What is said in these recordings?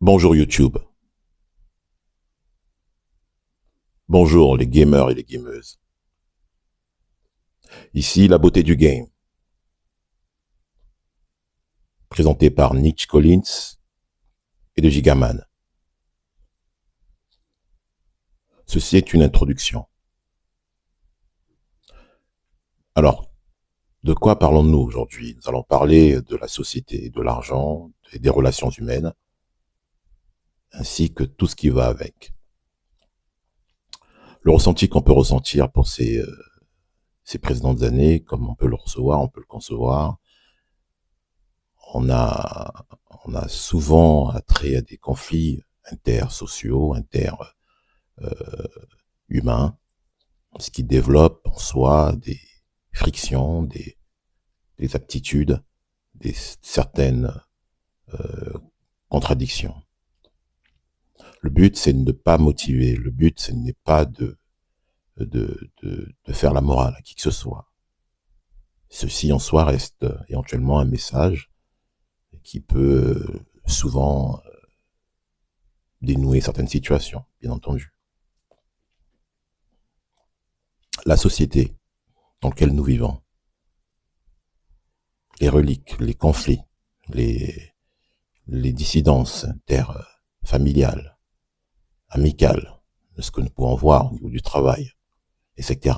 Bonjour YouTube. Bonjour les gamers et les gameuses. Ici la beauté du game. Présenté par Nick Collins et de Gigaman. Ceci est une introduction. Alors, de quoi parlons-nous aujourd'hui? Nous allons parler de la société, de l'argent et des relations humaines, ainsi que tout ce qui va avec. Le ressenti qu'on peut ressentir pour ces précédentes années, comme on peut le recevoir, on peut le concevoir, on a souvent attrait à des conflits intersociaux, humains, ce qui développe en soi des frictions, des aptitudes, certaines contradictions. Le but, c'est de ne pas motiver. Le but, ce n'est pas de faire la morale à qui que ce soit. Ceci en soi reste éventuellement un message qui peut souvent dénouer certaines situations, bien entendu. La société dans laquelle nous vivons, les reliques, les conflits, les dissidences interfamiliales, amicales, de ce que nous pouvons voir au niveau du travail, etc.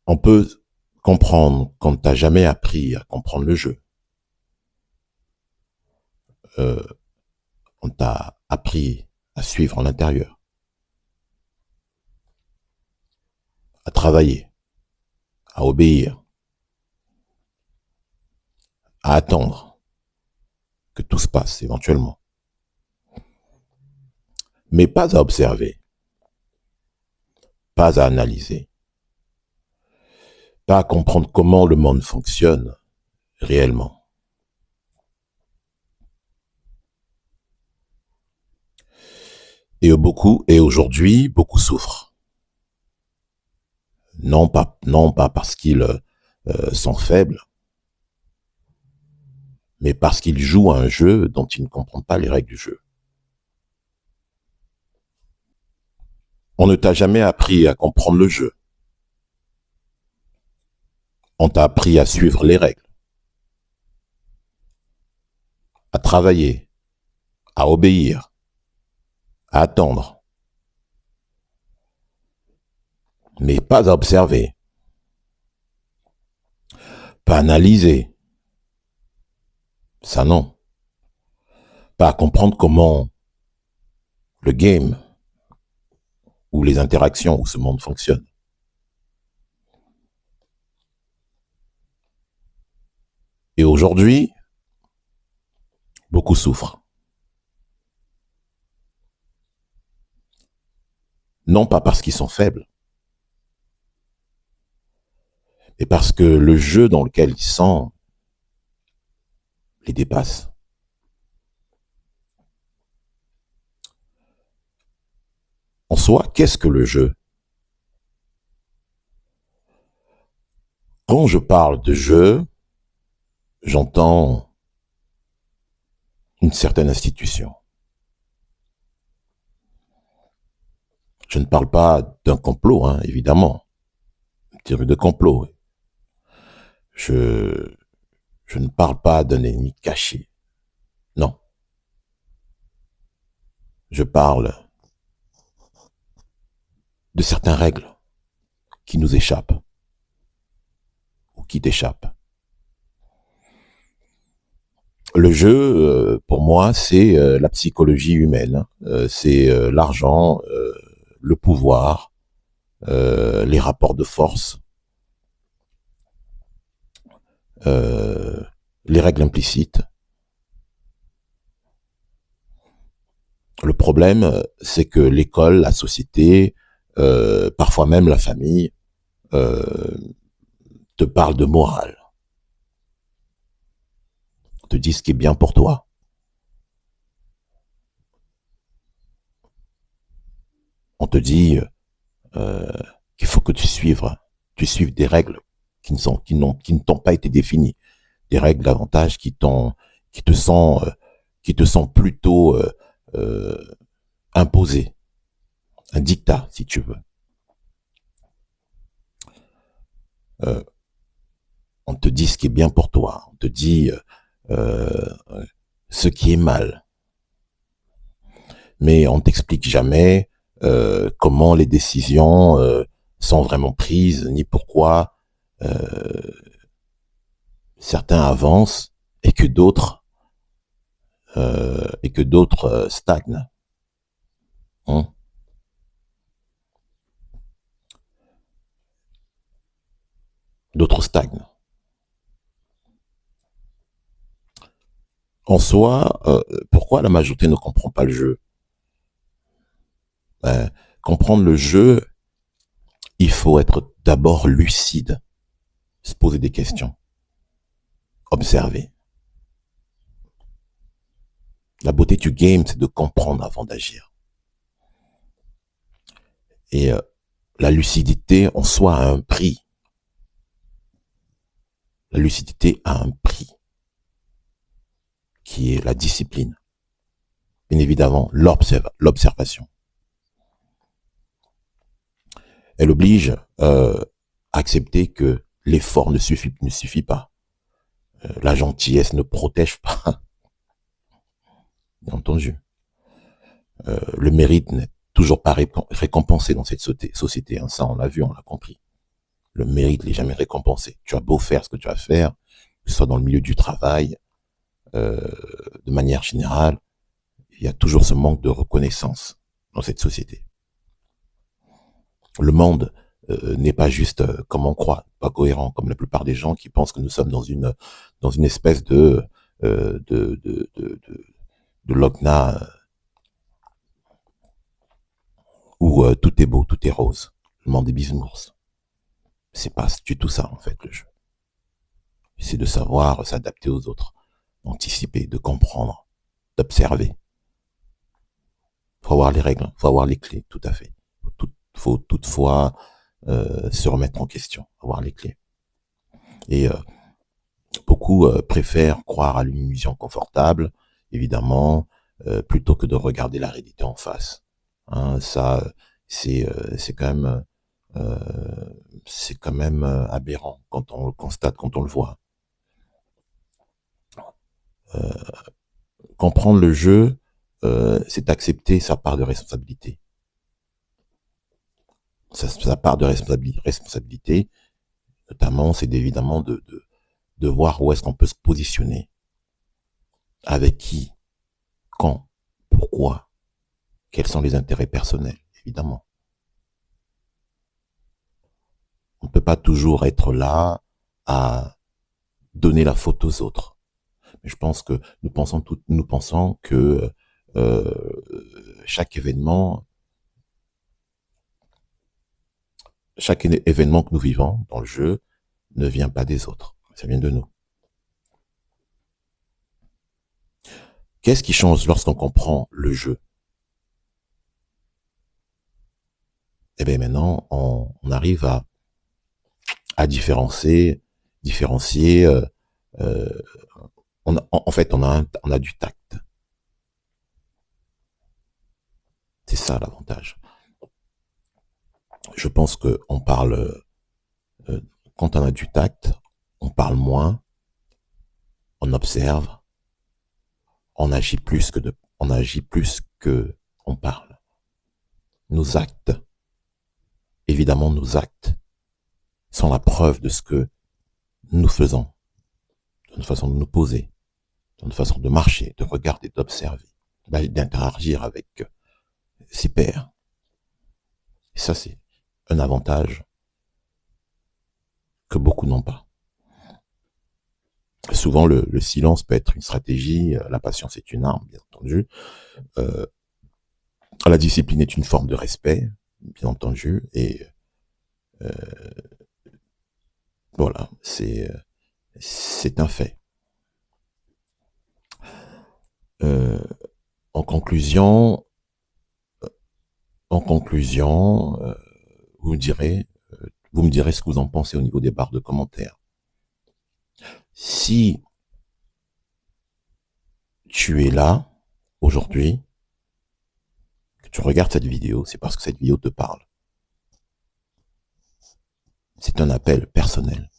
On peut comprendre quand tu n'as jamais appris à comprendre le jeu. On t'a appris à suivre en l'intérieur, à travailler, à obéir, à attendre que tout se passe éventuellement. Mais pas à observer, pas à analyser, pas à comprendre comment le monde fonctionne réellement. Et aujourd'hui, beaucoup souffrent. Non pas parce qu'ils sont faibles, mais parce qu'ils jouent à un jeu dont ils ne comprennent pas les règles du jeu. On ne t'a jamais appris à comprendre le jeu. On t'a appris à suivre les règles, à travailler, à obéir, à attendre, mais pas à observer, pas à analyser. Ça non. Pas à comprendre comment le game ou les interactions où ce monde fonctionne. Et aujourd'hui, beaucoup souffrent. Non pas parce qu'ils sont faibles, mais parce que le jeu dans lequel ils sont les dépasse. En soi, qu'est-ce que le jeu? Quand je parle de jeu, j'entends une certaine institution. Je ne parle pas d'un complot, évidemment. Une théorie de complot. Je ne parle pas d'un ennemi caché. Non. Je parle de certaines règles qui nous échappent ou qui t'échappent. Le jeu, pour moi, c'est la psychologie humaine. C'est l'argent, le pouvoir, les rapports de force, les règles implicites. Le problème, c'est que l'école, la société, parfois même la famille, te parle de morale. Te dit ce qui est bien pour toi. On te dit qu'il faut que tu suives des règles qui ne t'ont pas été définies. des règles davantage qui te sont plutôt imposées, un dictat si tu veux. On te dit ce qui est bien pour toi, on te dit ce qui est mal, mais on t'explique jamais comment les décisions sont vraiment prises, ni pourquoi certains avancent et que d'autres stagnent. Hein? D'autres stagnent. En soi, pourquoi la majorité ne comprend pas le jeu? Comprendre le jeu, il faut être d'abord lucide, se poser des questions, observer. La beauté du game, c'est de comprendre avant d'agir. Et la lucidité en soi a un prix. La lucidité a un prix, qui est la discipline. Bien évidemment, l'observation. Elle oblige à accepter que l'effort ne suffit pas. La gentillesse ne protège pas, bien entendu. Le mérite n'est toujours pas récompensé dans cette société. Hein. Ça, on l'a vu, on l'a compris. Le mérite n'est jamais récompensé. Tu as beau faire ce que tu vas faire, que ce soit dans le milieu du travail, de manière générale, il y a toujours ce manque de reconnaissance dans cette société. Le monde n'est pas juste comme on croit, pas cohérent, comme la plupart des gens qui pensent que nous sommes dans une espèce de Lochna où tout est beau, tout est rose. Le monde des bisounours. C'est pas du tout ça, en fait, le jeu. C'est de savoir s'adapter aux autres, d'anticiper, de comprendre, d'observer. Faut avoir les règles, faut avoir les clés, tout à fait. Faut toutefois se remettre en question, avoir les clés. Et beaucoup préfèrent croire à l'illusion confortable, évidemment, plutôt que de regarder la réalité en face. Hein, ça, c'est quand même aberrant quand on le constate, quand on le voit. Comprendre le jeu, c'est accepter sa part de responsabilité. Sa part de responsabilité, notamment, c'est évidemment de voir où est-ce qu'on peut se positionner. Avec qui, quand, pourquoi, quels sont les intérêts personnels, évidemment. On ne peut pas toujours être là à donner la faute aux autres. Mais je pense que nous pensons que chaque événement que nous vivons dans le jeu ne vient pas des autres, ça vient de nous. Qu'est-ce qui change lorsqu'on comprend le jeu? Eh bien maintenant, on arrive à différencier. En fait, on a du tact. C'est ça l'avantage. Je pense que on parle quand on a du tact, on parle moins, on observe, on agit plus que on parle. Nos actes, évidemment, nos actes sont la preuve de ce que nous faisons, de notre façon de nous poser, de notre façon de marcher, de regarder, d'observer, d'interagir avec ses pairs. Et ça, c'est un avantage que beaucoup n'ont pas. Souvent, le silence peut être une stratégie, la patience est une arme, bien entendu. La discipline est une forme de respect, bien entendu, et voilà, c'est un fait. En conclusion, vous me direz ce que vous en pensez au niveau des barres de commentaires. Si tu es là, aujourd'hui, que tu regardes cette vidéo, c'est parce que cette vidéo te parle. C'est un appel personnel.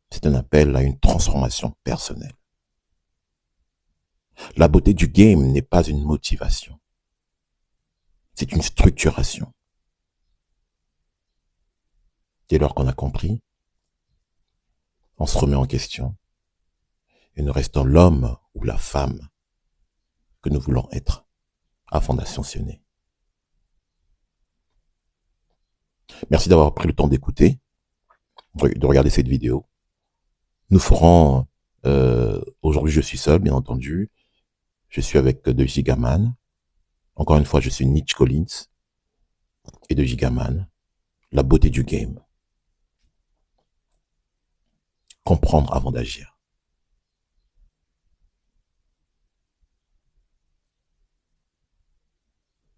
C'est un appel à une transformation personnelle. La beauté du game n'est pas une motivation. C'est une structuration. Dès lors qu'on a compris, on se remet en question et nous restons l'homme ou la femme que nous voulons être avant d'ascensionner. Merci d'avoir pris le temps d'écouter, de regarder cette vidéo. Nous ferons, aujourd'hui je suis seul, bien entendu. Je suis avec de Gigaman. Encore une fois, je suis Nietzsche Collins et de Gigaman. La beauté du game. Comprendre avant d'agir.